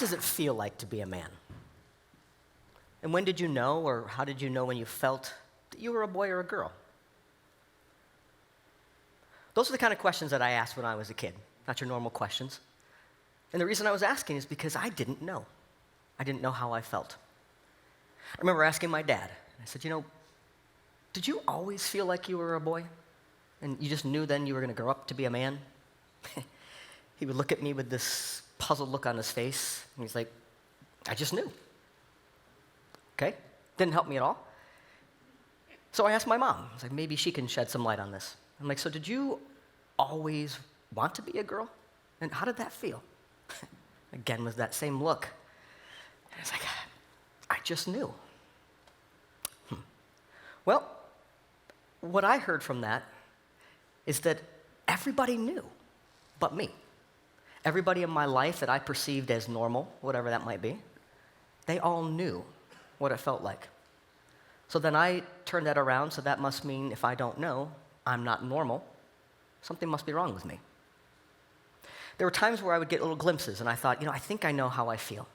does it feel like to be a man? And when did you know, or how did you know when you felt that you were a boy or a girl? Those are the kind of questions that I asked when I was a kid, not your normal questions. And the reason I was asking is because I didn't know. I didn't know how I felt. I remember asking my dad, I said, did you always feel like you were a boy? And you just knew then you were going to grow up to be a man? He would look at me with this puzzled look on his face, and he's like, I just knew. Okay? Didn't help me at all. So I asked my mom. I was like, maybe she can shed some light on this. I'm like, so did you always want to be a girl? And how did that feel? Again, with that same look. And it's like, I just knew. Well, what I heard from that is that everybody knew but me. Everybody in my life that I perceived as normal, whatever that might be, they all knew what it felt like. So then I turned that around, so that must mean if I don't know, I'm not normal. Something must be wrong with me. There were times where I would get little glimpses, and I thought, I think I know how I feel.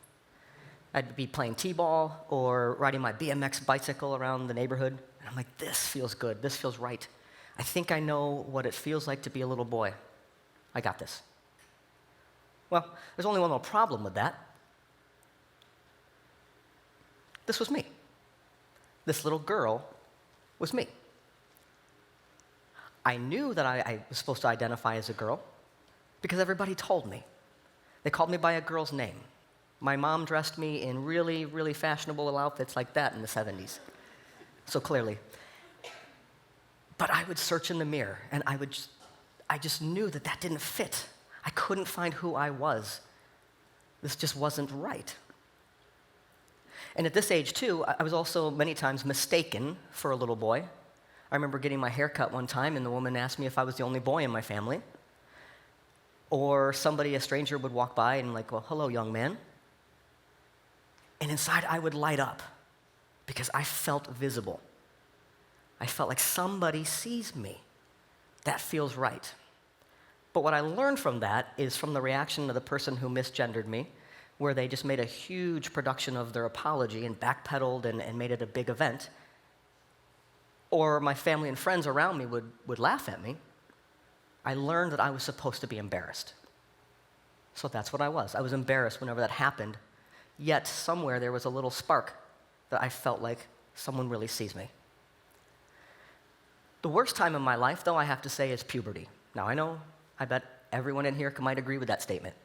I'd be playing t-ball or riding my BMX bicycle around the neighborhood, and I'm like, this feels good, this feels right. I think I know what it feels like to be a little boy. I got this. Well, there's only one little problem with that. This was me. This little girl was me. I knew that I was supposed to identify as a girl because everybody told me. They called me by a girl's name. My mom dressed me in really, really fashionable outfits like that in the 70s. So clearly. But I would search in the mirror, and I just knew that didn't fit. I couldn't find who I was. This just wasn't right. And at this age, too, I was also many times mistaken for a little boy. I remember getting my hair cut one time, and the woman asked me if I was the only boy in my family. Or a stranger would walk by and like, well, hello, young man. And inside, I would light up because I felt visible. I felt like somebody sees me. That feels right. But what I learned from that is from the reaction of the person who misgendered me, where they just made a huge production of their apology and backpedaled and made it a big event. Or my family and friends around me would laugh at me. I learned that I was supposed to be embarrassed. So that's what I was. I was embarrassed whenever that happened. Yet somewhere there was a little spark that I felt like someone really sees me. The worst time in my life, though, I have to say, is puberty. Now, I bet everyone in here might agree with that statement.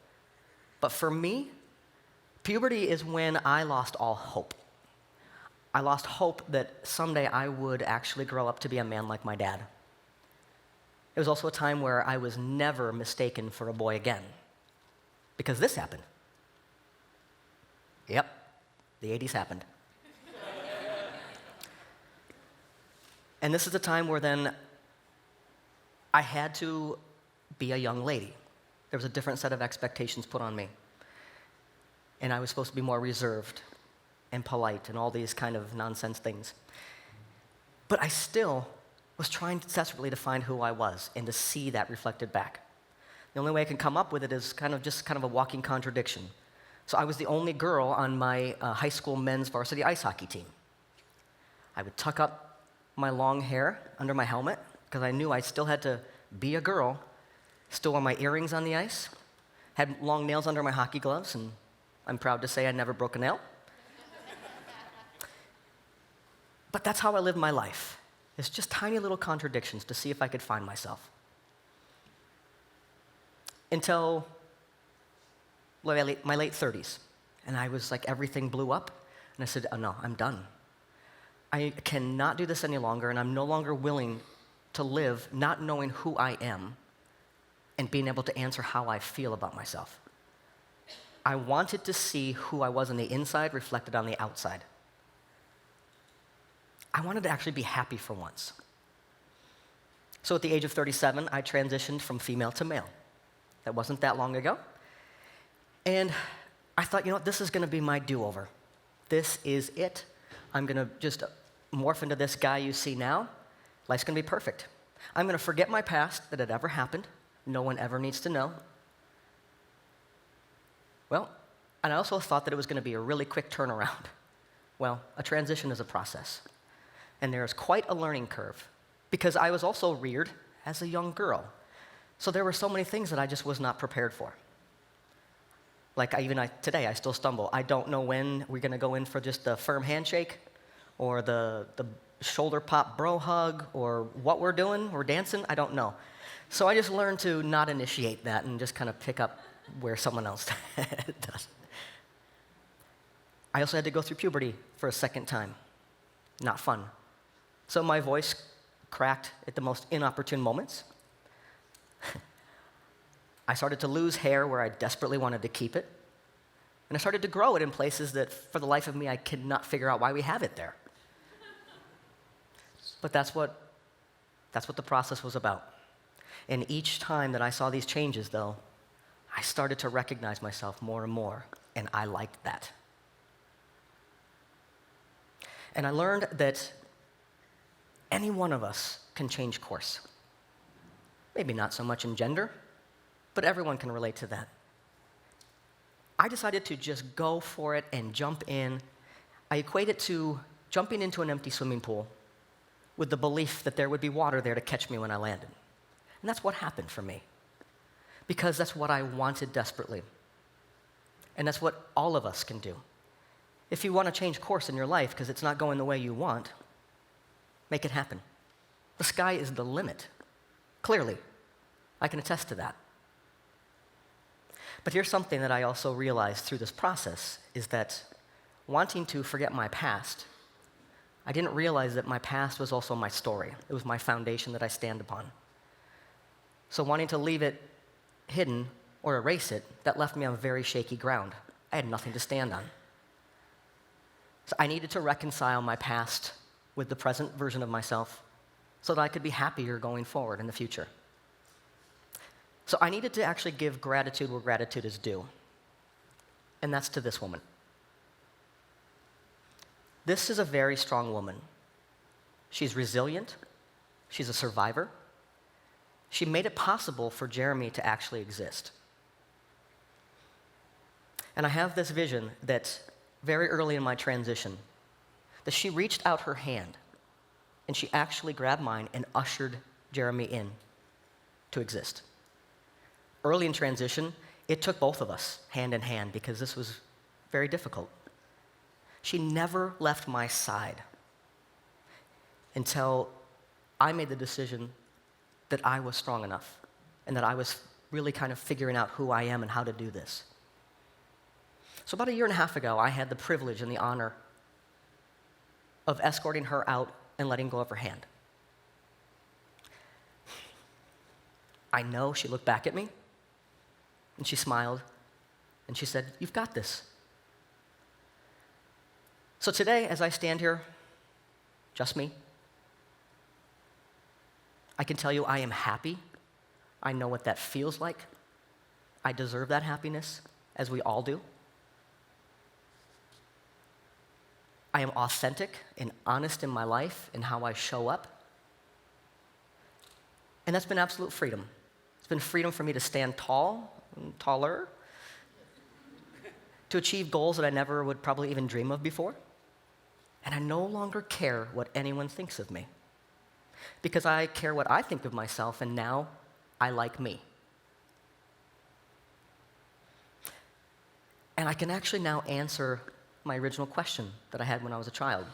But for me, puberty is when I lost all hope. I lost hope that someday I would actually grow up to be a man like my dad. It was also a time where I was never mistaken for a boy again, because this happened. Yep, the 80s happened. And this is the time where then I had to be a young lady. There was a different set of expectations put on me. And I was supposed to be more reserved and polite and all these kind of nonsense things. But I still was trying desperately to find who I was and to see that reflected back. The only way I can come up with it is kind of a walking contradiction. So I was the only girl on my high school men's varsity ice hockey team. I would tuck up my long hair under my helmet because I knew I still had to be a girl, still wore my earrings on the ice, had long nails under my hockey gloves, and I'm proud to say I never broke a nail. But that's how I lived my life. It's just tiny little contradictions to see if I could find myself. Until my late 30s. And I was like, everything blew up. And I said, oh, no, I'm done. I cannot do this any longer, and I'm no longer willing to live not knowing who I am and being able to answer how I feel about myself. I wanted to see who I was on the inside reflected on the outside. I wanted to actually be happy for once. So at the age of 37, I transitioned from female to male. That wasn't that long ago. And I thought, this is going to be my do-over. This is it. I'm going to just morph into this guy you see now. Life's going to be perfect. I'm going to forget my past, that it ever happened. No one ever needs to know. Well, And I also thought that it was going to be a really quick turnaround. Well, a transition is a process. And there's quite a learning curve, because I was also reared as a young girl. So there were so many things that I just was not prepared for. Like today, I still stumble. I don't know when we're going to go in for just the firm handshake, or the shoulder pop bro hug, or what we're doing. We're dancing. I don't know. So I just learned to not initiate that and just kind of pick up where someone else does. I also had to go through puberty for a second time. Not fun. So my voice cracked at the most inopportune moments. I started to lose hair where I desperately wanted to keep it. And I started to grow it in places that, for the life of me, I could not figure out why we have it there. But that's what the process was about. And each time that I saw these changes, though, I started to recognize myself more and more, and I liked that. And I learned that any one of us can change course. Maybe not so much in gender, but everyone can relate to that. I decided to just go for it and jump in. I equate it to jumping into an empty swimming pool with the belief that there would be water there to catch me when I landed. And that's what happened for me, because that's what I wanted desperately. And that's what all of us can do. If you want to change course in your life because it's not going the way you want, make it happen. The sky is the limit. Clearly, I can attest to that. But here's something that I also realized through this process, is that wanting to forget my past, I didn't realize that my past was also my story. It was my foundation that I stand upon. So wanting to leave it hidden or erase it, that left me on very shaky ground. I had nothing to stand on. So I needed to reconcile my past with the present version of myself so that I could be happier going forward in the future. So I needed to actually give gratitude where gratitude is due. And that's to this woman. This is a very strong woman. She's resilient. She's a survivor. She made it possible for Jeremy to actually exist. And I have this vision that very early in my transition, that she reached out her hand and she actually grabbed mine and ushered Jeremy in to exist. Early in transition, it took both of us hand in hand because this was very difficult. She never left my side until I made the decision that I was strong enough and that I was really kind of figuring out who I am and how to do this. So about 1.5 years ago, I had the privilege and the honor of escorting her out and letting go of her hand. I know she looked back at me, and she smiled, and she said, "You've got this." So today, as I stand here, just me, I can tell you I am happy. I know what that feels like. I deserve that happiness, as we all do. I am authentic and honest in my life and how I show up. And that's been absolute freedom. It's been freedom for me to stand tall and taller, to achieve goals that I never would probably even dream of before. And I no longer care what anyone thinks of me, because I care what I think of myself, and now I like me. And I can actually now answer my original question that I had when I was a child.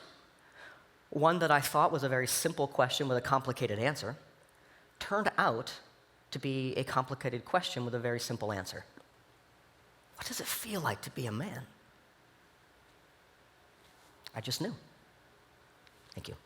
One that I thought was a very simple question with a complicated answer turned out to be a complicated question with a very simple answer. What does it feel like to be a man? I just knew. Thank you.